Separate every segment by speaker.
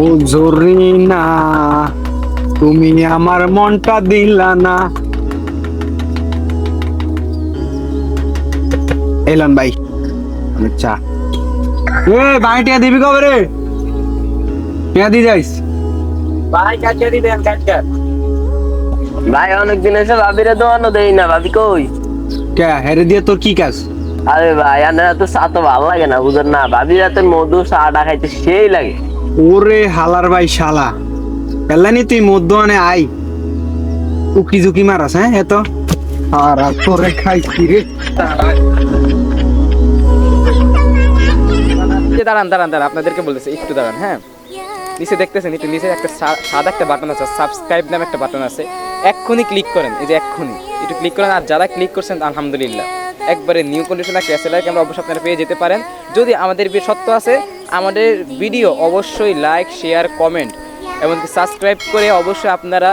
Speaker 1: ও জরিনা, তুমি আমার মনটা দিলা না। এলান ভাই, আচ্ছা এ ভাই টিয়া দিবি কবে রে? টিয়া দি যাইস
Speaker 2: ভাই কাটিয়ে দিবেন কাটকা।
Speaker 3: ভাই অনেকদিন এসে ভাবিরে দোয়ানো দেই না, ভাবি কই?
Speaker 1: কে হেরে দিয়ে তোর কি কাজ?
Speaker 3: আরে ভাই আনারা তো চা তো ভালো লাগে না, বুঝেন না? ভাবি রাতে মধু চাটা খাইতে সেই লাগে।
Speaker 1: ওরে হালার ভাই শালা, পেলানি তুই মধ্যে আই উকি ঝুঁকি মারাস। হ্যাঁ এত আর তোরে খাইছি রে।
Speaker 2: দাঁড়ান দাঁড়ান দাঁড়ান, আপনাদেরকে বলতেছি একটু দাঁড়ান। হ্যাঁ, নিচে দেখতেছেন, একটু নিচে একটা সাদা একটা বাটন আছে, সাবস্ক্রাইব নামে একটা বাটন আছে, এক্ষুনি ক্লিক করেন। এই যে এক্ষুনি একটু ক্লিক করেন। আর যারা ক্লিক করছেন আলহামদুলিল্লাহ, একবারে নিউ কন্ডিশন একটা এসএলআর ক্যামেরা অবশ্যই আপনারা পেয়ে যেতে পারেন। যদি আমাদের সত্য আছে, আমাদের ভিডিও অবশ্যই লাইক শেয়ার কমেন্ট এমনকি সাবস্ক্রাইব করে অবশ্যই আপনারা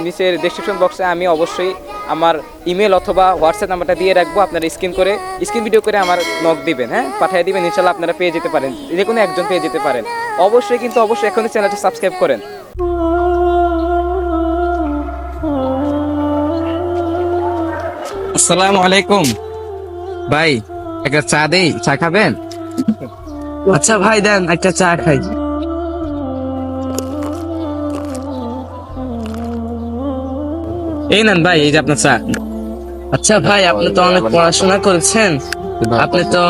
Speaker 2: নিচের ডেসক্রিপশন বক্সে আমি অবশ্যই আমার ইমেল অথবা হোয়াটসঅ্যাপ নাম্বারটা দিয়ে রাখবো। আপনারা স্ক্রিন ভিডিও করে আমার নক দিবেন, হ্যাঁ পাঠিয়ে দিবেন, ইনশাল্লাহ আপনারা পেয়ে যেতে পারেন, যে কোনো একজন পেয়ে যেতে পারেন। অবশ্যই কিন্তু অবশ্যই এখনই চ্যানেলটা সাবস্ক্রাইব করেন।
Speaker 4: আসসালামু আলাইকুম ভাই, একটা চা দেই, চা খাবেন? আচ্ছা ভাই দেন একটা চা খাই। এই নেন ভাই, এই যে আপনার চা। আচ্ছা ভাই, আপনি তো অনেক পড়াশোনা করেছেন, আপনি তো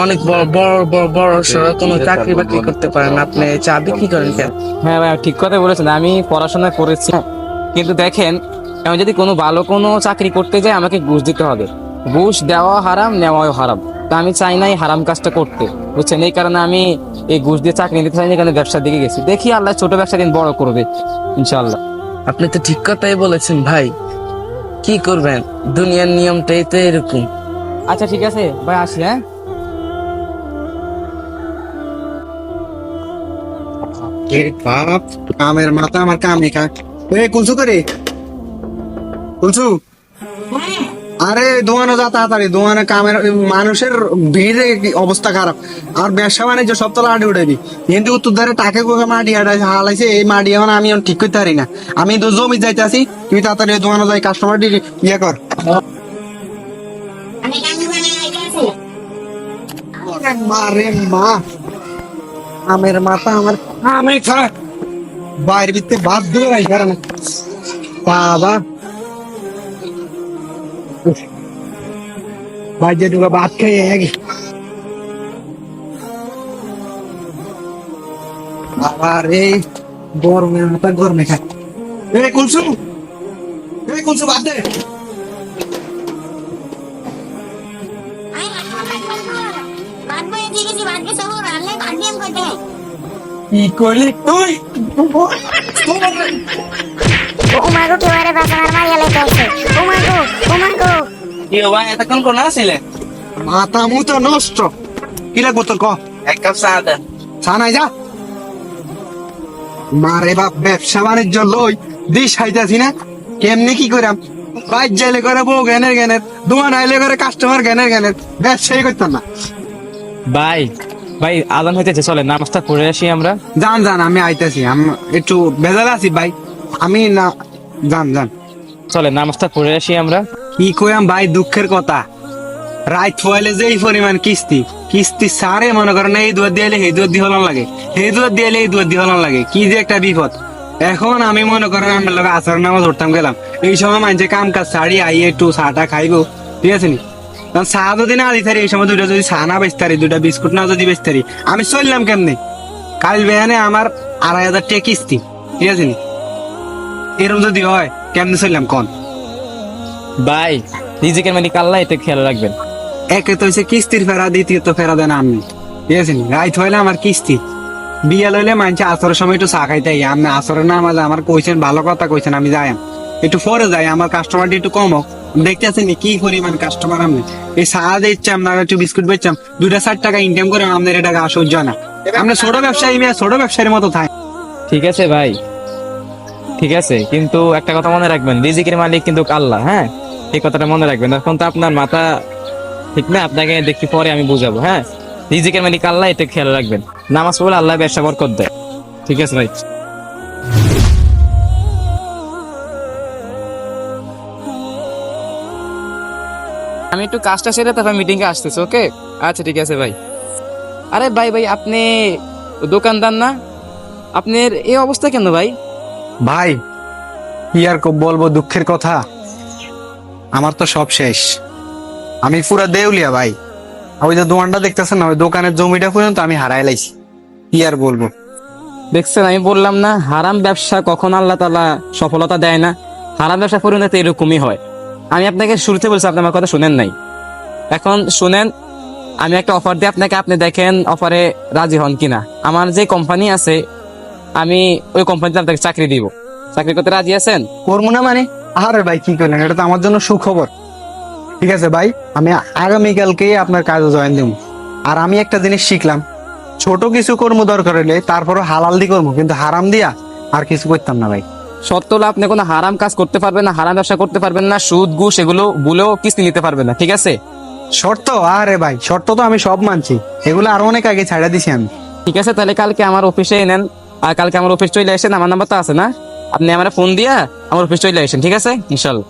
Speaker 4: অনেক বড় বড় বড় বড় সড়ো কোনো চাকরি বাকরি করতে পারেন, আপনি চা বিক্রি করেন কেন?
Speaker 2: হ্যাঁ ভাই, ঠিক কথা বলেছেন, আমি পড়াশোনা করেছি, কিন্তু দেখেন আমি যদি কোনো ভালো কোনো চাকরি করতে যাই আমাকে ঘুষ দিতে হবে। ঘুষ দেওয়া হারাম, নেওয়াও হারাম। তা আমি চাই না এই হারাম কাজটা করতে, বুঝছেন? এই কারণে আমি এই ঘুষ দিয়ে চাকরি নিতে চাই না, এখানে ব্যবসার দিকে গেছি। দেখি আল্লাহ ছোট ব্যবসা দিন বড় করবে ইনশাআল্লাহ।
Speaker 4: আপনি তো ঠিক কথাই বলেছেন ভাই, কি করবেন, দুনিয়ার নিয়মটাই তো এরকম।
Speaker 2: আচ্ছা ঠিক আছে ভাই, আসি। হ্যাঁ,
Speaker 1: বাপ কামের মাথা আমার কামে খায়। এ কুলসু করে কুলসু, আরে দোয়ানো যা তাড়াতাড়ি, দোয়ানো কামের মানুষের ভিড়ে অবস্থা খারাপ। আর ব্যবসা বাণিজ্য সব তো লাডি উঠাবি, কিন্তু উত্তর ধারে টাকে কোকে মাটি হালাইছে, এই মাটি এখন আমি ঠিক করতে পারি না। আমি তো জমি যাইতে আছি, তুই তাড়াতাড়ি দোয়ানো যাই কাস্টমার ইয়ে কর। মারে মা, আমের মাথা আমার আমে খা, বাইরে ভিতরে বাদ দিয়ে রাই কারণ বাবা বাইরে ঢুকা ভাত খেয়ে এক আবার এই গরমে মাথা গরমে খায়। এই কুলসু, এই কুলসু বাদ দে। কি করলি তুই?
Speaker 5: উমাগো কেবারে বাসার মাইয়া লাইতাছে। উমাগো
Speaker 4: কি ভাই, এতক্ষণ কোন আসলে?
Speaker 1: মাথা মুতো নষ্ট। কি লাগবো তোর ক?
Speaker 4: এক কাপ চা দেন।
Speaker 1: চা নাই যা। মারে বাপ, ব্যবসা বাণিজ্য লই দিস হাইতাছি না, কেমনি কি করাম? বাইর যাইলে করে বউ জ্ঞানের জ্ঞানের, দোয়ান আইলে করে কাস্টমার জ্ঞানের জ্ঞানের, ব্যবসায়ী করতাম না।
Speaker 2: ভাই ভাই আজান হইতেছে, চলে নামাজটা পড়ে আসি আমরা।
Speaker 1: যান যান, আমি আইতাছি, আমি একটু ভেজালে আছি ভাই, আমি না যান যান।
Speaker 2: চলে নামাজটা পড়ে আসি আমরা।
Speaker 1: কি কইয়াম ভাই, দুঃখের কথা, রাত হইলে যে এই পরিমাণ কিস্তি সারে মনে করেন, এই দুয়ার দিয়ালে এই দুয়ার দিয়ে হলান লাগে, এই দুয়ার দিয়ালে এই দুয়ার দিয়ে হলান লাগে, কি যে একটা বিপদ। এখন আমি মনে করেন আমার লোক আসার নামাজ ধরতাম গেলাম, এই সময় মানুষের কাম কাজ ছাড়ি আই একটু চাটা খাইবো, ঠিক আছে নি? চা যদি না দিতে এই সময় দুইটা যদি চা না বেচতারি, দুইটা বিস্কুট না যদি বেচতারি, আমি চললাম কেমনে? কাল বেহানে আমার 2,500 টাকা কিস্তি, ঠিক আছে নি? এরকম যদি হয় কেমনে চললাম কন?
Speaker 2: ভাই রিজিকের মানে আল্লাহ, এটা খেয়াল রাখবেন।
Speaker 1: একে তো হচ্ছে কিস্তির ফেরা, দ্বিতীয়ত ফেরা দেন আমি, ঠিক আছে নি? রাইত হইলে আমার কিস্তি, বিয়া লইলে মানছে আসরের সময় একটু চা খাইতে, আপনি আসরের না আমাদের আমার কইছেন, ভালো কথা কইছেন, আমি যাই একটু পরে যাই, আমার কাস্টমারটি একটু কম হোক। দেখতে আছেন কি পরিমাণ কাস্টমার, আমি এই চা দিচ্ছি আপনার, একটু বিস্কুট বেচলাম, 2-4 টাকা ইনকাম করে আপনার এটা সহ্য না। আপনি ছোট ব্যবসায়ী, ছোট ব্যবসায়ীর মতো থাকে।
Speaker 2: ঠিক আছে ভাই, ঠিক আছে, কিন্তু একটা কথা মনে রাখবেন, রিজিকের মালিক কিন্তু আল্লাহ। হ্যাঁ, এই কথাটা মনে রাখবেন। এখন তো আপনার মাথা ঠিক না, আপনাকে দেখি পরে আমি বুঝাবো। হ্যাঁ, রিজিকের মালিক আল্লাহ, এটা খেয়াল রাখবেন। নামাজ পড়লে আল্লাহ ব্যবসা বরকত দেয়। ঠিক আছে ভাই। আমি একটু কাজটা সেরে তারপর মিটিং এ আসতেছি। ওকে, আচ্ছা ঠিক আছে ভাই। আরে ভাই ভাই, আপনি দোকানদার না? আপনার এই অবস্থা কেন ভাই?
Speaker 1: ভাই কি আর বলবো দুঃখের কথা, আমার তো সব শেষ, আমি পুরা দেউলিয়া ভাই। ওই যে দোকানটা দেখতেছেন না, ওই দোকানের জমিটা পর্যন্ত আমি হারাই লাইছি, কি আর বলবো।
Speaker 2: দেখছেন, আমি বললাম না হারাম ব্যবসা কখন আল্লাহ তাআলা সফলতা দেয় না। হারাম ব্যবসা পরিণতি এরকমই হয়। আমি আপনাকে শুরুতে বলছি, আপনি আমার কথা শুনেন নাই। এখন শুনেন, আমি একটা অফার দিই আপনাকে, আপনি দেখেন অফারে রাজি হন কিনা। আমার যে কোম্পানি আছে, আমি ওই কোম্পানিতে আপনাকে চাকরি দিব। চাকরি করতে রাজি আছেন?
Speaker 1: করবো না মানে? আরে ভাই কি করলেন, এটা তো আমার জন্য সুখবর। ঠিক আছে ভাই, আমি আগামীকালকেই আপনার কাজে জয়েন দেবো। আর আমি একটা জিনিস শিখলাম, ছোট কিছু কর্ম দরকার হলে তারপরও হালাল দিয়ে করবো, কিন্তু হারাম দিয়া আর কিছু করতাম না ভাই।
Speaker 2: সত্য হলো আপনি কোনো হারাম কাজ করতে পারবেন না, হারাম ব্যবসা করতে পারবেন না, সুদ ঘুষ এগুলো বলেও কিস্তি নিতে পারবেন না। ঠিক আছে?
Speaker 1: শর্ত? আরে ভাই শর্ত তো আমি সব মানছি, এগুলো আরো অনেক আগে ছাড়া দিছি আমি।
Speaker 2: ঠিক আছে, তাহলে কালকে আমার অফিসে নেন। আর কালকে আমার অফিস চলে আসেন, আমার নাম্বার তো আছে না? আপনি আমার ফোন দিয়া আমার অফিস চলে আসেন। ঠিক আছে, ইনশাল্লাহ।